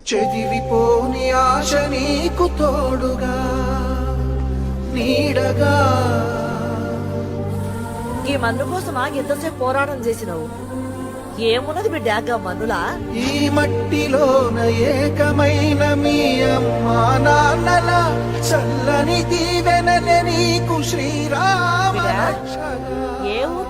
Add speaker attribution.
Speaker 1: చెదిరిపోని ఆశ నీకు తోడుగా నీడగా.
Speaker 2: ఈ మన్ను కోసమా ఎంతసేపు పోరాటం చేసినావు? ఏమున్నది బిడ్డ మన్నులా?
Speaker 1: ఈ మట్టిలోన ఏకమైన మీ అమ్మా నాన్నల చల్లని దీవెనలే నీకు శ్రీరామ
Speaker 2: బిడ్డ,
Speaker 1: రక్షగా.
Speaker 2: ఏ ఊరు